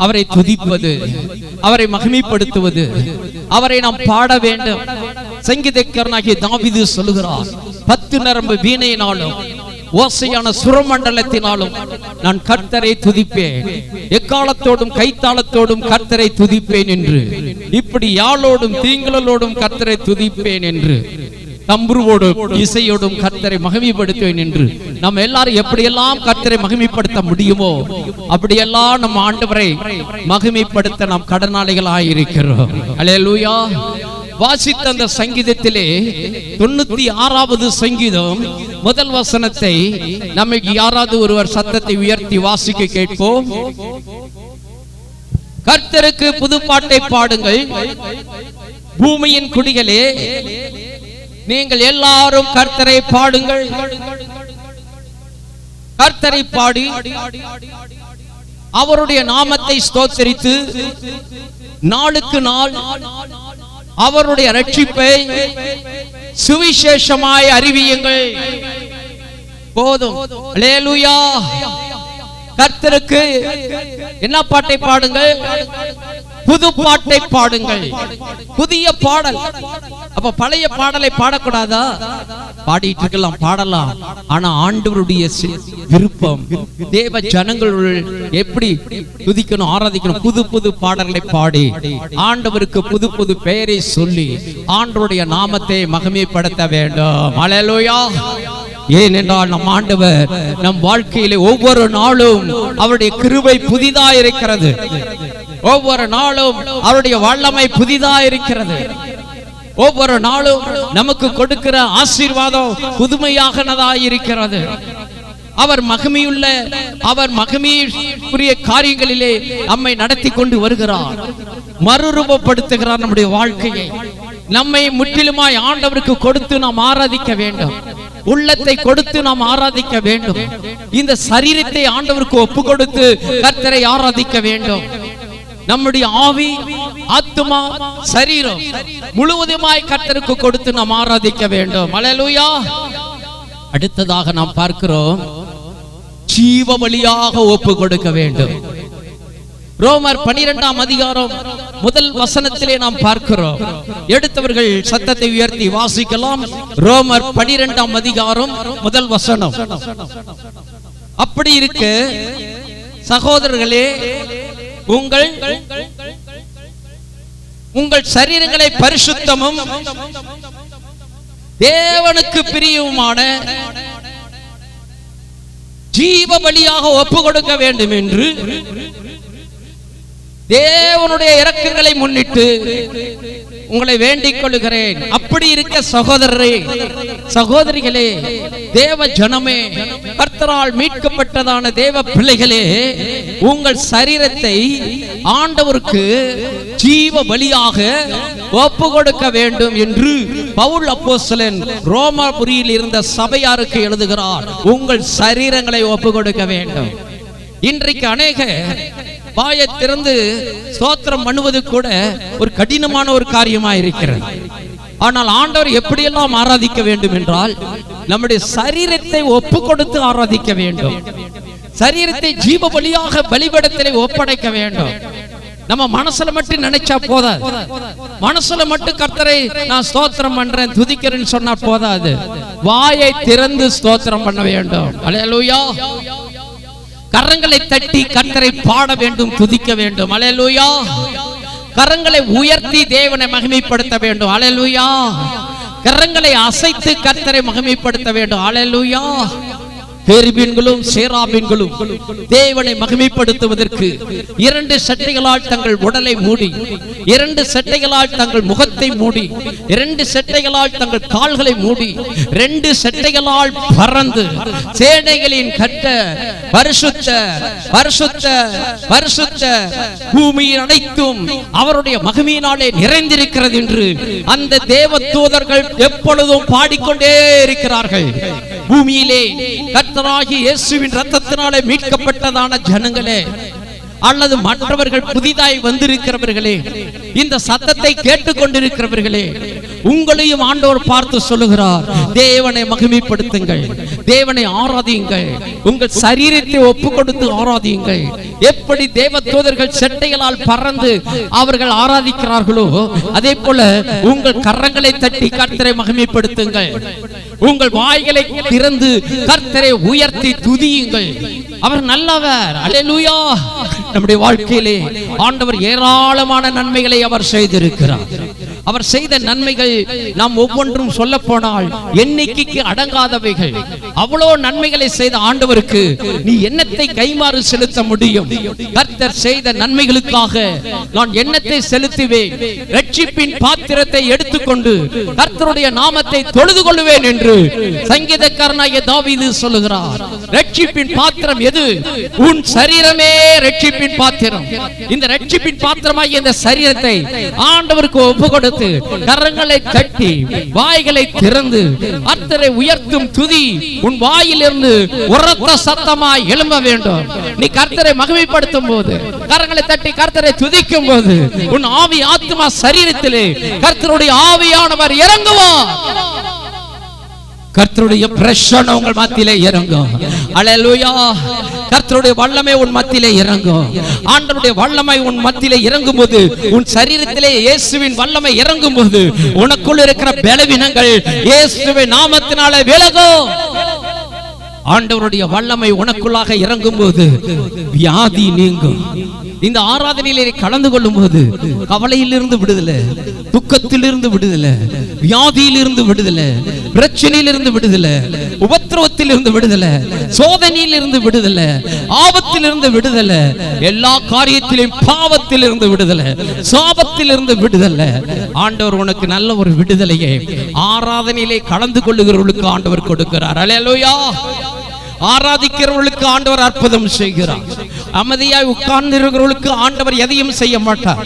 அவரை துதிப்பது, அவரை மகிமைப்படுத்துவது, அவரை நாம் பாட வேண்டும். சங்கீதக்காரனாகிய தாவீது சொல்லுகிறார், 10 நரம்பு வீணையினாலும் ஓசையான சுரமண்டலத்தினாலும் நான் கர்த்தரை துதிப்பேன், எக்காலத்தோடும் கைத்தாளத்தோடும் கர்த்தரை துதிப்பேன் என்று. இப்படி யாழோடும் தீங்களோடும் கர்த்தரை துதிப்பேன் என்று, தம்புருவோடும் இசையோடும் கர்த்தரை மகிமைப்படுத்துவேன் என்று. நம்ம எல்லாரும் எப்படியெல்லாம் கர்த்தரை மகிமைப்படுத்த முடியுமோ அப்படியெல்லாம் நம்ம ஆண்டவரை மகிமைப்படுத்த நாம் கடனாளிகள் ஆயிருக்கிறோம். அல்லேலூயா. வாசித்த அந்த சங்கீதத்திலே 96வது சங்கீதம் முதல் வசனத்தை நமக்கு யாராவது ஒருவர் சத்தத்தை உயர்த்தி வாசிக்க கேட்போம். கர்த்தருக்கு புதுப்பாட்டை பாடுங்கள், பூமியின் குடிகளே நீங்கள் எல்லாரும் கர்த்தரை பாடுங்கள். கர்த்தரை பாடி அவருடைய நாமத்தை ஸ்தோத்திரித்து நாளுக்கு நாள் அவருடைய ரட்சிப்பை சுவிசேஷமாய் அறிவியுங்கள். போதும். அல்லேலூயா. கர்த்தருக்கு என்ன பாட்டை பாடுங்கள்? புது பாட்டை பாடுங்கள். புதிய பாடல். அப்ப பழைய பாடலை பாடக்கூடாதா? பாடிட்டு இருக்கலாம், பாடலாம். ஆனா ஆண்டவருடைய விருப்பம், தேவ ஜனங்கள் எப்படி துதிக்கணும், ஆராதிக்கணும், புது புது பாடல்களை பாடி ஆண்டவருக்கு புது புது பெயரை சொல்லி ஆண்டவருடைய நாமத்தை மகிமைப்படுத்த வேண்டும். அல்லேலூயா. ஏனென்றால் நம் ஆண்டவர் நம் வாழ்க்கையிலே ஒவ்வொரு நாளும் அவருடைய கிருபை புதிதா இருக்கிறது. ஒவ்வொரு நாளும் அவருடைய வல்லமை புதிதா இருக்கிறது. ஒவ்வொரு நாளும் நமக்கு கொடுக்கிற ஆசீர்வாதம் புதுமையாகனதா இருக்கிறது. அவர் மகிமையுள்ள, அவர் மகிமைக்குரிய காரியங்களிலே நம்மை நடத்தி கொண்டு வருகிறார், மறுரூபப்படுத்துகிறார் நம்முடைய வாழ்க்கையை. நம்மை முற்றிலுமாய் ஆண்டவருக்கு கொடுத்து நாம் ஆராதிக்க வேண்டும். உள்ளத்தை கொடுத்து நாம் ஆராதிக்க வேண்டும். இந்த சரீரத்தை ஆண்டவருக்கு ஒப்பு கொடுத்து கர்த்தரை ஆராதிக்க வேண்டும். நம்முடைய ஆவி, ஆத்துமா, சரீரம் முழுவதுமாய் கர்த்தருக்கு கொடுத்து நாம் ஆராதிக்க வேண்டும். அல்லேலூயா. அடுத்ததாக நாம் பார்க்கிறோம், ஜீவ பலியாக ஒப்பு கொடுக்க வேண்டும். ரோமர் 12ஆம் அதிகாரம் முதல் வசனத்திலே நாம் பார்க்கிறோம். எடுத்தவர்கள் சத்தத்தை உயர்த்தி வாசிக்கலாம். ரோமர் 12ஆம் அதிகாரம் முதல் வசனம். அப்படி இருக்க சகோதரர்களே, உங்கள் சரீரங்களை பரிசுத்தமும் தேவனுக்கு பிரியவுமான ஜீவ பலியாக ஒப்பு கொடுக்க வேண்டும் என்று தேவனுடைய இரக்கங்களை முன்னிட்டு உங்களை வேண்டிக் கொள்கிறேன். அப்படி இருக்க சகோதரரே, சகோதரிகளே, தேவ ஜனமே, கர்த்தரால் மீட்கப்பட்டதான தேவ பிள்ளைகளே, உங்கள் சரீரத்தை ஆண்டவருக்கு ஜீவ பலியாக ஒப்பு கொடுக்க வேண்டும் என்று பவுல் அப்போஸ்தலன் ரோமாபுரியில் இருந்த சபையாருக்கு எழுதுகிறார். உங்கள் சரீரங்களை ஒப்பு கொடுக்க வேண்டும். இன்றைக்கு அநேக வாயை திறந்து ஸ்தோத்திரம் பண்ணுவது கூட ஒரு கடினமான ஒரு காரியமா இருக்கிறது. ஆனால் ஆண்டவர் எப்படியெல்லாம் ஆராதிக்க வேண்டும் என்றால், நம்முடைய சரீரத்தை ஒப்பு கொடுத்து ஆராதிக்க வேண்டும். சரீரத்தை ஜீவ பலியாக பலிபீடத்திலே ஒப்படைக்க வேண்டும். நம்ம மனசுல மட்டும் நினைச்சா போதாது. மனசுல மட்டும் கர்த்தரை நான் ஸ்தோத்திரம் பண்றேன், துதிக்கிறேன்னு சொன்னா போதாது. வாயை திறந்து ஸ்தோத்திரம் பண்ண வேண்டும். அல்லேலூயா. கரங்களை தட்டி கர்த்தரை பாட வேண்டும், துதிக்க வேண்டும். அல்லேலூயா. கரங்களை உயர்த்தி தேவனை மகிமைப்படுத்த வேண்டும். அல்லேலூயா. கரங்களை அசைத்து கர்த்தரை மகிமைப்படுத்த வேண்டும். அல்லேலூயா. கேருபீன்களும் சேராபீன்களும் தேவனை மகிமைப்படுத்துவதற்கு 2 சட்டைகளால் தங்கள் உடலை மூடி, 2 சட்டைகளால் தங்கள் முகத்தை மூடி, 2 சட்டைகளால் தங்கள் கால்களை மூடி, 2 சட்டைகளால் பறந்து சேனைகளின் கட்ட பரிசுத்த பரிசுத்த பரிசுத்த பூமியின் அனைத்தும் அவருடைய மகிமையினாலே நிறைந்திருக்கிறது என்று அந்த தேவ தூதர்கள் எப்பொழுதும் பாடிக்கொண்டே இருக்கிறார்கள். பூமியிலே கர்த்தராகிய இயேசுவின் இரத்தத்தினாலே மீட்கப்பட்டதான ஜனங்களே, அல்லது மற்றவர்கள் புதிதாய் வந்திருக்கிறவர்களே, இந்த சத்தத்தை கேட்டுக்கொண்டிருக்கிறவர்களே, உங்களையும் ஆண்டவர் பார்த்து சொல்லுகிறார், தேவனை மகிமைப்படுத்துங்கள், தேவனை ஆராதியுங்கள். உங்கள் சரீரத்தை ஒப்பு கொடுத்து ஆராதியுங்கள். எப்படி தேவ தூதர்கள் செட்டைகளால் பறந்து அவர்கள் ஆராதிக்கிறார்களோ அதே போல உங்கள் கரங்களை தட்டி கர்த்தரை மகிமைப்படுத்துங்கள். உங்கள் வாய்களை திறந்து கர்த்தரை உயர்த்தி துதியுங்கள். அவர் நல்லவர். அல்லேலூயா. நம்முடைய வாழ்க்கையிலே ஆண்டவர் ஏராளமான நன்மைகளை அவர் செய்திருக்கிறார். அவர் செய்த நன்மைகள் நாம் ஒவ்வொன்றும் சொல்ல போனால் எண்ணிக்கைக்கு அடங்காதவைகள். அவ்வளோ நன்மைகளை செய்த ஆண்டவருக்கு நீ எண்ணத்தை கைமாறு செலுத்த முடியும்? கர்த்தர் செய்த நன்மைகளுக்காக நான் எண்ணத்தை செலுத்துவேன், ரட்சிப்பின் பாத்திரத்தை எடுத்துக்கொண்டு கர்த்தருடைய நாமத்தை தொழுது கொள்வேன் என்று சங்கீதக்காரனாகிய தாவீது சொல்லுகிறார். ரட்சிப்பின் பாத்திரம் எது? உன் சரீரமே ரட்சிப்பின் பாத்திரம். இந்த ரட்சிப்பின் பாத்திரமாகிய இந்த சரீரத்தை ஆண்டவருக்கு ஒப்பு கொடுத்து கரங்களை தட்டி வாய்களை திறந்து கர்த்தரை உயர்த்தும் துதி உன் வாயிலிருந்து உரத்த சத்தமாய் எழும்ப வேண்டும். நீ கர்த்தரை மகிமைப்படுத்தும் போது, கரங்களை தட்டி கர்த்தரை துதிக்கும் போது உன் ஆவி ஆத்மா சரீரத்திலே கர்த்தருடைய ஆவியானவர் இறங்குவார். கர்த்தருடைய பிரசன்னம் உங்கள் மத்தியிலே இறங்கும். அல்லேலூயா. கர்த்தருடைய வல்லமை உன் மத்தியிலே இறங்கும். ஆண்டவருடைய வல்லமை உன் மத்தியிலே இறங்கும் போது, உன் சரீரத்திலே இயேசுவின் வல்லமை இறங்கும் போது உனக்குள் இருக்கிற பலவீனங்கள் இயேசுவின் நாமத்தினாலே விலகும். ஆண்டவருடைய வல்லமை உனக்குள்ளாக இறங்கும் போது வியாதி நீங்கும். இந்த ஆராதனையிலே கலந்து கொள்ளும் போது கவலையிலிருந்து விடுதலை, துக்கத்திலிருந்து விடுதலை, வியாதியிலிருந்து விடுதலை, பிரச்சனையிலிருந்து விடுதலை, உபத்திரவத்திலிருந்து விடுதலை, சோதனையிலிருந்து விடுதலை, ஆபத்திலிருந்து விடுதலை, எல்லா காரியத்திலும் பாவத்திலிருந்து விடுதலை, சாபத்திலிருந்து விடுதலை. ஆண்டவர் உனக்கு நல்ல ஒரு விடுதலையை ஆராதனையிலே கலந்து கொள்ளுகிறவர்களுக்கு ஆண்டவர் கொடுக்கிறார். அல்லேலூயா. ஆராதிக்கிறவர்களுக்கு ஆண்டவர் அற்புதம் செய்கிறார். அமைதியாய் உட்கார்ந்து இருக்கிறவர்களுக்கு ஆண்டவர் எதையும் செய்ய மாட்டார்.